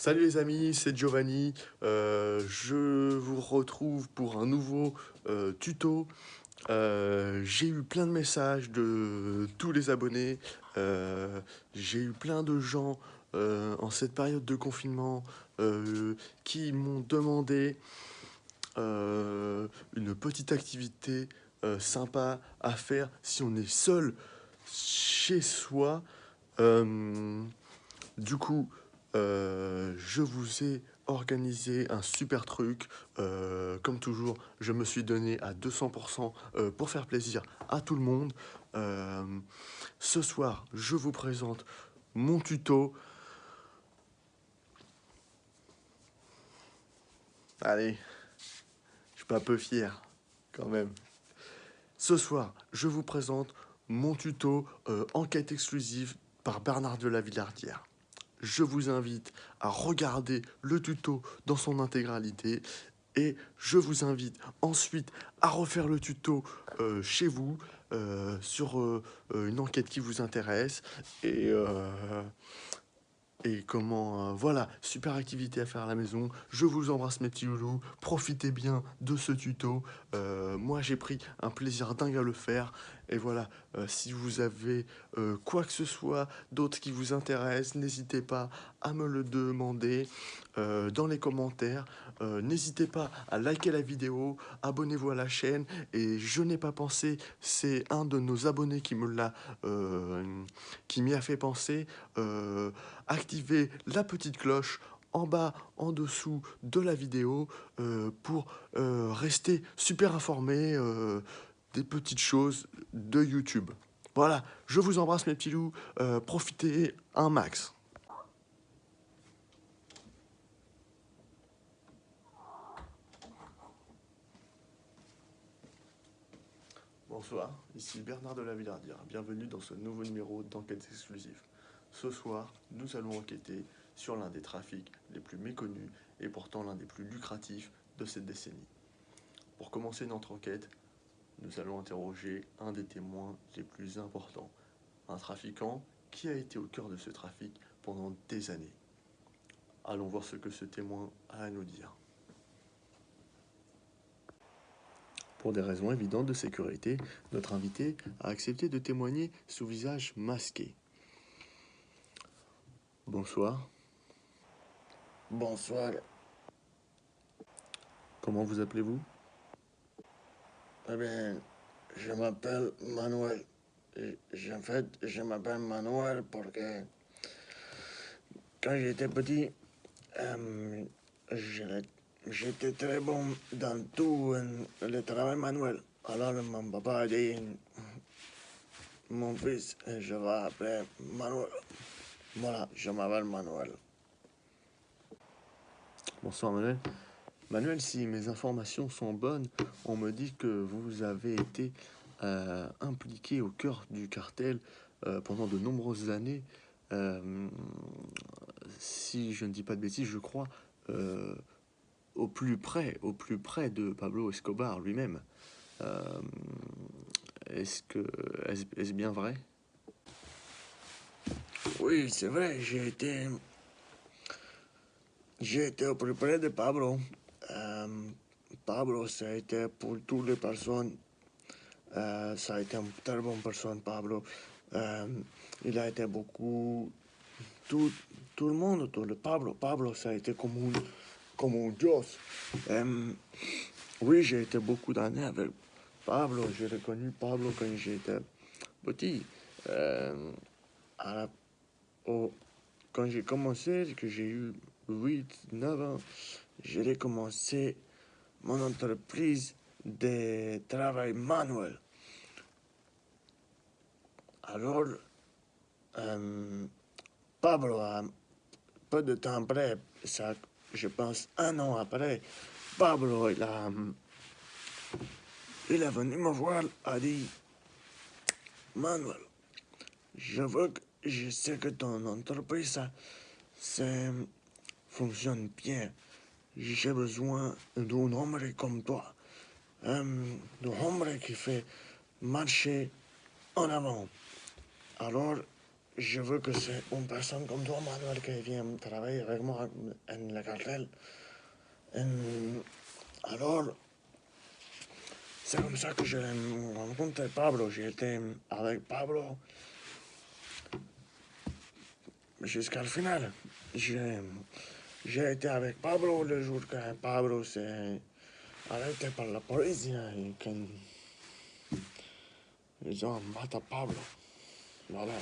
Salut les amis, c'est Giovanni. Je vous retrouve pour un nouveau tuto. J'ai eu plein de messages de tous les abonnés. J'ai eu plein de gens en cette période de confinement qui m'ont demandé une petite activité sympa à faire si on est seul chez soi. Euh, du coup, je vous ai organisé un super truc. Comme toujours, je me suis donné à 200% pour faire plaisir à tout le monde. Euh, Ce soir, je vous présente mon tuto. Allez, je suis pas peu fier quand même. Ce soir, je vous présente mon tuto enquête exclusive par Bernard de la Villardière. Je vous invite à regarder le tuto dans son intégralité et je vous invite ensuite à refaire le tuto chez vous sur une enquête qui vous intéresse et, voilà, super activité à faire à la maison. Je vous embrasse mes petits loulous, profitez bien de ce tuto. Moi j'ai pris un plaisir dingue à le faire. Et voilà, si vous avez quoi que ce soit d'autre qui vous intéresse, n'hésitez pas à me le demander dans les commentaires. N'hésitez pas à liker la vidéo, abonnez-vous à la chaîne. Et je n'ai pas pensé, c'est un de nos abonnés euh, qui m'y a fait penser. Activez la petite cloche en bas, en dessous de la vidéo pour rester super informé des petites choses de YouTube. Voilà, je vous embrasse mes petits loups, profitez un max. Bonsoir, ici Bernard de la Villardière. Bienvenue dans ce nouveau numéro d'enquête exclusive. Ce soir, nous allons enquêter sur l'un des trafics les plus méconnus et pourtant l'un des plus lucratifs de cette décennie. Pour commencer notre enquête, nous allons interroger un des témoins les plus importants, un trafiquant qui a été au cœur de ce trafic pendant des années. Allons voir ce que ce témoin a à nous dire. Pour des raisons évidentes de sécurité, notre invité a accepté de témoigner sous visage masqué. Bonsoir, Bonsoir, comment vous appelez-vous? eh bien, je m'appelle Manuel. En fait, je m'appelle Manuel parce que quand j'étais petit, euh, je- j'étais très bon dans tout le travail manuel. Alors mon papa a dit, mon fils, je vais appeler Manuel. Voilà, je m'appelle Manuel. Bonsoir Manuel. Manuel, si mes informations sont bonnes, on me dit que vous avez été impliqué au cœur du cartel pendant de nombreuses années. Euh, Si je ne dis pas de bêtises, je crois euh, au plus près de Pablo Escobar lui-même. Euh, est-ce bien vrai? Oui, c'est vrai, j'ai été au plus près de Pablo. Euh, Pablo, ça a été pour toutes les personnes. Ça a été une très bonne personne, Pablo. Euh, il a été beaucoup. Tout, tout le monde, tout le Pablo, ça a été comme un dios. Euh, oui, j'ai été beaucoup d'années avec Pablo. J'ai reconnu Pablo quand j'étais petit. Euh, à la- au- Quand j'ai commencé, que j'ai eu 8 9 ans, j'ai commencé mon entreprise de travail manuel. Alors, euh, Pablo, peu de temps après, ça, je pense un an après, Pablo, il est venu me voir, a dit, Manuel, je sais que ton entreprise, ça fonctionne bien. J'ai besoin d'un homme comme toi, d'un homme qui fait marcher en avant. Alors, je veux que c'est une personne comme toi, Manuel, qui vient travailler avec moi en le cartel. Alors, c'est comme ça que j'ai rencontré Pablo. J'étais avec Pablo jusqu'à le final. J'ai été avec Pablo le jour que Pablo s'est arrêté par la police et qu'ils ont maté Pablo. Voilà.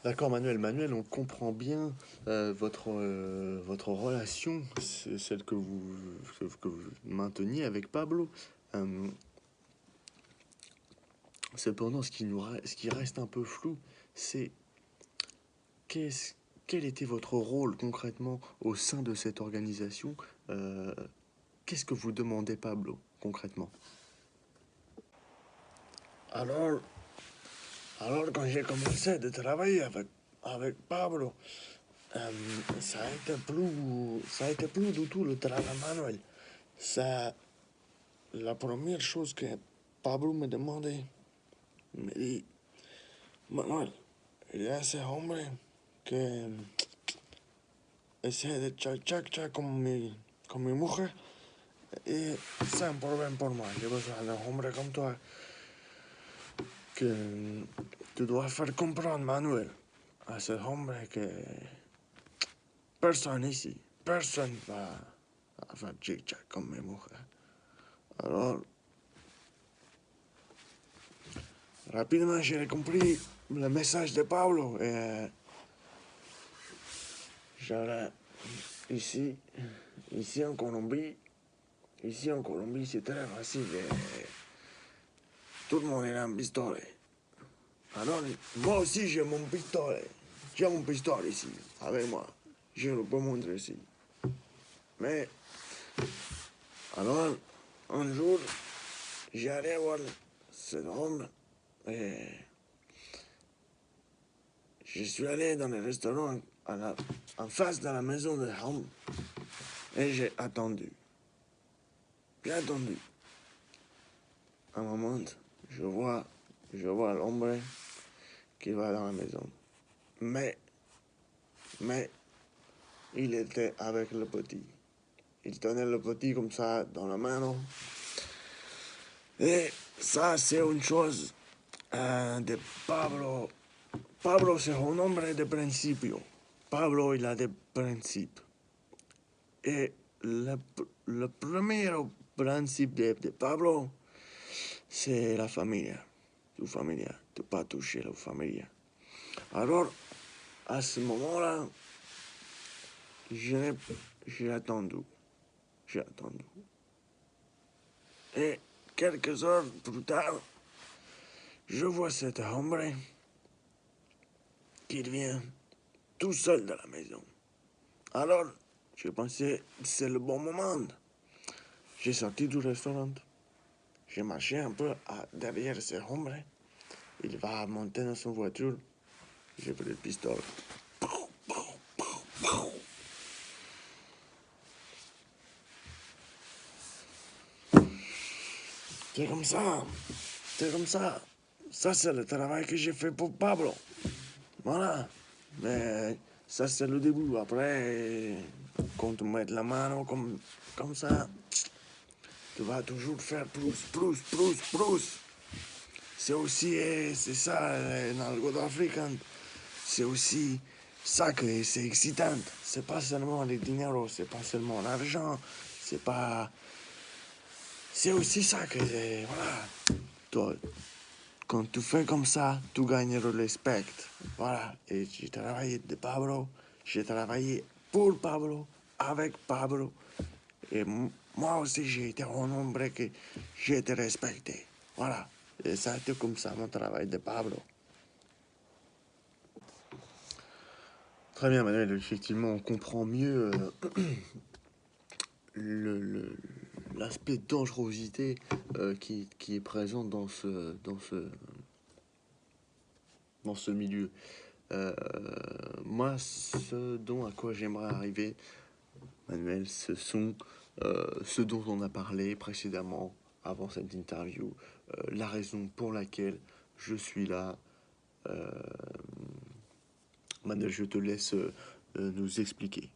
D'accord, Manuel. Manuel, on comprend bien votre relation, c'est celle que vous mainteniez avec Pablo. Euh, Cependant, ce qui reste un peu flou, c'est qu'est-ce, quel était votre rôle concrètement au sein de cette organisation. Euh, Qu'est-ce que vous demandez, Pablo, concrètement? Alors, alors quand j'ai commencé de travailler avec Pablo, euh, ça a été plus du tout le travail manuel. C'est la première chose que Pablo me demandait. Il me dit, Manuel, il y a ese hombre que essaie de chac con mi mujer y c'est un problème pour moi. J'ai besoin d'un hombre comme toi que tu dois faire comprendre, Manuel, à ce hombre que personne ici, personne va faire chic-chac comme mi mujer. Alors, rapidement, j'ai compris le message de Pablo et j'allais ici, ici en Colombie, c'est très facile. Tout le monde a un pistolet. Alors, moi aussi, j'ai mon pistolet. J'ai mon pistolet ici, avec moi. Je le peux montrer ici. Mais, alors, un jour, j'allais voir cet homme et je suis allé dans le restaurant en face de la maison de l'homme et j'ai attendu. J'ai attendu. Un moment, je vois l'homme qui va dans la maison. Mais, il était avec le petit. Il tenait le petit comme ça dans la main. Et ça, c'est une chose de Pablo. Pablo, c'est un hombre de principio. Pablo, il a des principes. Et le premier principe de Pablo, c'est la famille. Tu famille. Tu pas toucher la famille. Alors, à ce moment-là, j'ai attendu. J'ai attendu. Et quelques heures plus tard, je vois cet homme qui vient tout seul de la maison. Alors, je pensais, c'est le bon moment. J'ai sorti du restaurant. J'ai marché un peu derrière ce homme. Il va monter dans son voiture. J'ai pris le pistolet. C'est comme ça. C'est comme ça. Ça, c'est le travail que j'ai fait pour Pablo. Voilà. Mais ça, c'est le début. Après, quand tu mets la main comme ça, tu vas toujours faire plus. C'est aussi, c'est ça, dans le Côte africain, c'est aussi ça que c'est excitant. C'est pas seulement le dinero, c'est pas seulement l'argent, c'est pas... C'est aussi ça que, voilà, toi, quand tu fais comme ça, tu gagnes le respect. Voilà, et j'ai travaillé de Pablo, j'ai travaillé pour Pablo, avec Pablo, et moi aussi j'ai été un hombre que j'ai été respecté. Voilà, et ça a été comme ça mon travail de Pablo. Très bien, Manuel. Effectivement, on comprend mieux le- le- l'aspect dangerosité qui est présent dans ce milieu. Euh, Moi, ce dont à quoi j'aimerais arriver, Manuel, ce dont on a parlé précédemment, avant cette interview, la raison pour laquelle je suis là, Manuel, je te laisse nous expliquer.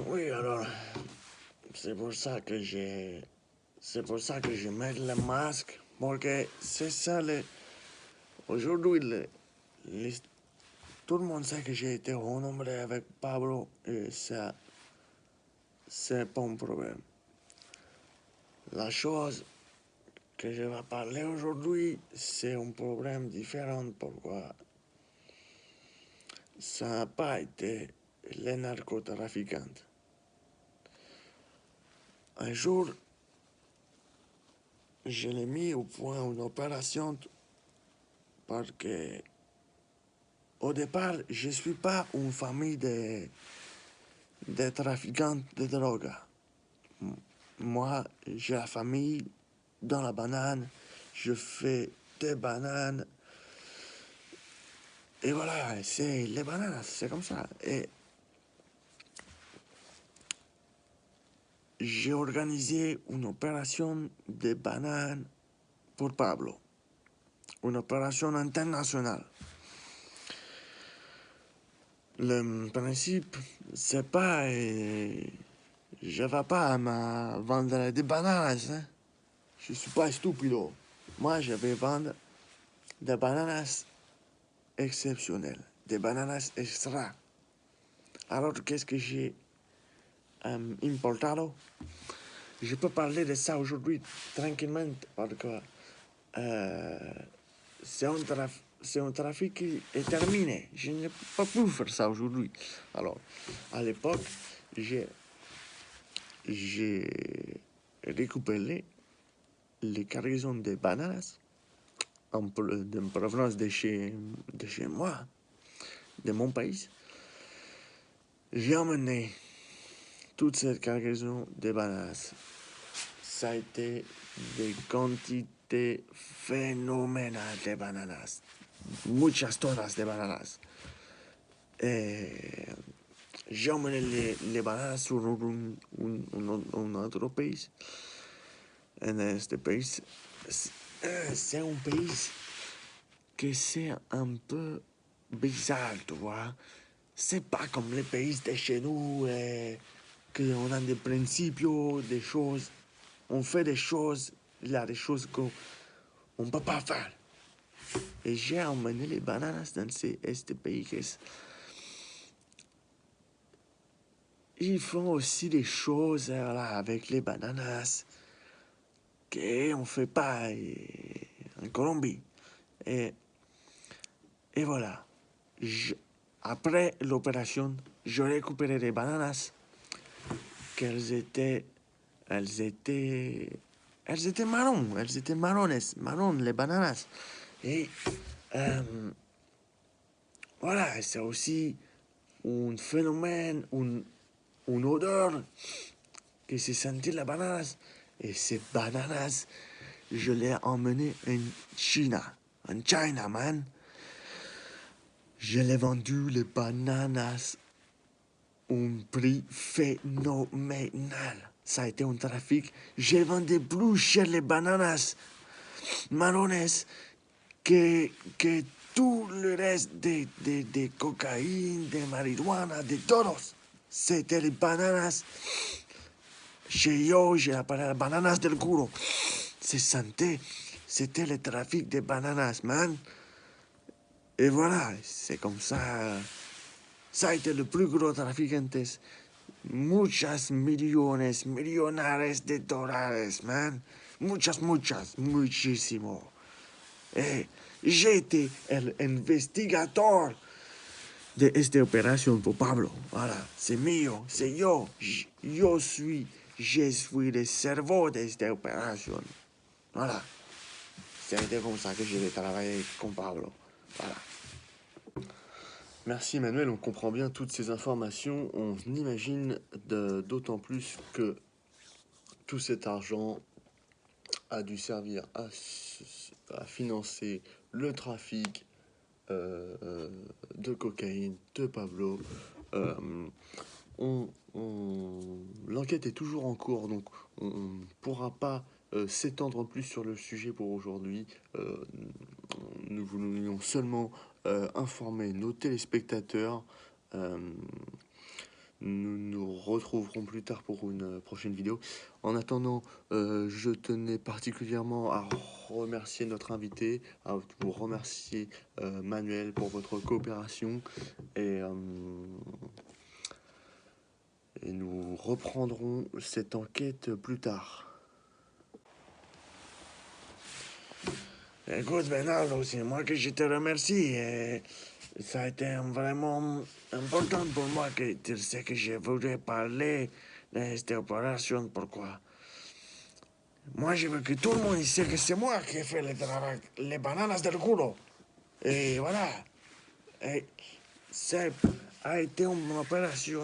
Oui, alors, c'est pour ça que je mets le masque, parce que c'est ça, aujourd'hui, tout le monde sait que j'ai été honoré avec Pablo, et ça, c'est pas un problème. La chose que je vais parler aujourd'hui, c'est un problème différent. Pourquoi? Ça n'a pas été les narcotrafiquants. Un jour, je l'ai mis au point une opération parce que, au départ, je ne suis pas une famille de trafiquants de drogue. Moi, j'ai la famille dans la banane, je fais des bananes. Et voilà, c'est les bananes, c'est comme ça. Et j'ai organisé une opération de bananes pour Pablo. Une opération internationale. Le principe, c'est pas... je vais pas me vendre des bananes, hein. Je suis pas stupide. Moi, je vais vendre des bananes exceptionnelles, des bananes extra. Alors, qu'est-ce que j'ai importé? Je peux parler de ça aujourd'hui tranquillement parce que c'est un trafic qui est terminé. Je ne peux pas plus faire ça aujourd'hui. Alors, à l'époque, j'ai récupéré les cargaisons de bananes en provenance de chez moi, de mon pays. J'ai emmené toute cette cargaison de bananes. Ça a été des quantités phénoménales de bananas. Muchas tonnes de bananas. Et j'ai emmené les bananas sur un autre pays. Et ce pays, c'est un pays que c'est un peu bizarre, tu vois. C'est pas comme les pays de chez nous, qu'on a des principes, des choses. On fait des choses, il y a des choses qu'on ne peut pas faire. Et j'ai emmené les bananes dans ce pays. Ils font aussi des choses là, avec les bananas qu'on ne fait pas en Colombie. Et voilà. Après l'opération, je récupéré les bananas qu'elles étaient... Elles étaient marrons. Elles étaient marrons, les bananas. Et voilà, c'est aussi un phénomène, une odeur que se sentit la bananas. Et ces bananas, je les ai emmenées en China, man. Je l'ai vendu les bananas un prix phénoménal. Ça a été un trafic. J'ai vendu plus cher les bananas marrones que tout le reste de cocaïne, de marihuana, de todos. C'était les bananas. Chez yo, j'ai appelé les bananas del culo. C'était le trafic de bananas, man. Et voilà, c'est comme ça. Ça a été le plus gros trafic antes. Muchas millones, millonares de dólares, man. Muchísimo. J'ai été el investigador de esta opération pour Pablo. Voilà, c'est mío, c'est yo. Je suis le cerveau de esta opération. Voilà. C'est comme ça que je vais travailler avec Pablo. Voilà. Merci Emmanuel, on comprend bien toutes ces informations. On imagine d'autant plus que tout cet argent a dû servir à financer le trafic de cocaïne de Pablo. L'enquête est toujours en cours, donc on ne pourra pas s'étendre plus sur le sujet pour aujourd'hui. Nous voulions seulement informer nos téléspectateurs. Euh, Nous nous retrouverons plus tard pour une prochaine vidéo. En attendant, je tenais particulièrement à remercier notre invité, à vous remercier Manuel pour votre coopération et nous reprendrons cette enquête plus tard. Écoute, Bernardo, c'est moi que je te remercie. Et ça a été vraiment important pour moi que tu sais que je voudrais parler de cette opération. Pourquoi? Moi, je veux que tout le monde sait que c'est moi qui ai fait le travail, les bananas del culo. Et voilà. Et ça a été une opération.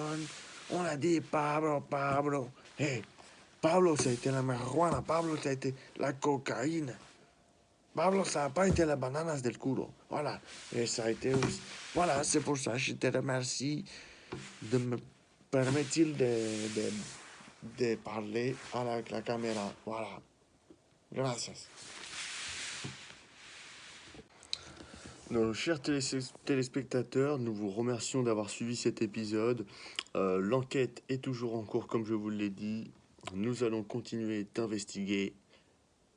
On a dit Pablo, Pablo. Hey, Pablo, ça a été la marijuana. Pablo, ça a été la cocaïne. Pablo, ça n'a pas été les bananas del culo. Voilà. Et ça a été aussi. Voilà, c'est pour ça que je te remercie de me permettre de parler à la caméra. Voilà. Gracias. Nos chers téléspectateurs, nous vous remercions d'avoir suivi cet épisode. L'enquête est toujours en cours, comme je vous l'ai dit. Nous allons continuer d'investiguer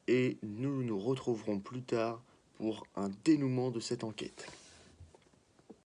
et nous nous retrouverons plus tard pour un dénouement de cette enquête.